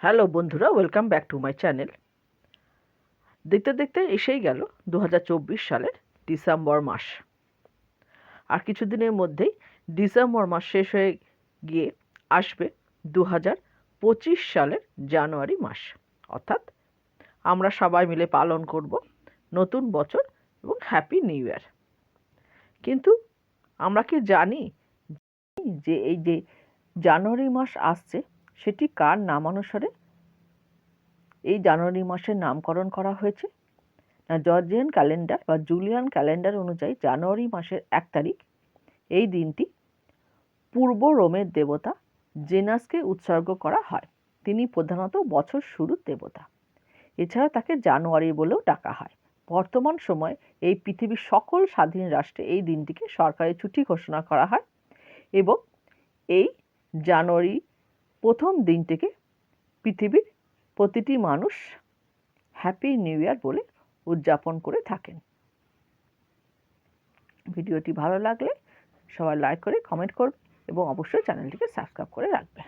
Hello বন্ধুরা, welcome back to my channel. দেখতে দেখতে এসেই গেল 2024 সালের ডিসেম্বর মাস। আর কিছুদিনের মধ্যেই ডিসেম্বর মাস শেষ হয়ে গিয়ে আসবে 2025 সালের জানুয়ারি মাস। অর্থাৎ আমরা সবাই মিলে পালন করব নতুন বছর এবং হ্যাপি নিউ ইয়ার। কিন্তু আমরা কি জানি যে এই যে জানুয়ারি মাস আসছে সেটি কার নামানুসারে এই জানুয়ারি মাসের নামকরণ করা হয়েছে? না, জর্জিয়ান ক্যালেন্ডার বা জুলিয়ান ক্যালেন্ডার অনুযায়ী জানুয়ারি মাসের 1 তারিখ এই দিনটি পূর্ব রোমের দেবতা জেনাসকে উৎসর্গ করা হয়। তিনি প্রধানত বছর শুরুর দেবতা। এছাড়া তাকে জানুয়ারি বলেও ডাকা হয়। বর্তমান সময়ে এই পৃথিবীর সকল স্বাধীন রাষ্ট্রে এই দিনটিকে সরকারি ছুটি ঘোষণা করা হয় এবং এই জানুয়ারি প্রথম দিনটিকে পৃথিবীর প্রতিটি মানুষ হ্যাপি নিউ ইয়ার বলে উদযাপন করে থাকেন। ভিডিওটি ভালো লাগলে সবাই লাইক করে কমেন্ট করবে এবং অবশ্যই চ্যানেলটিকে সাবস্ক্রাইব করে রাখবে।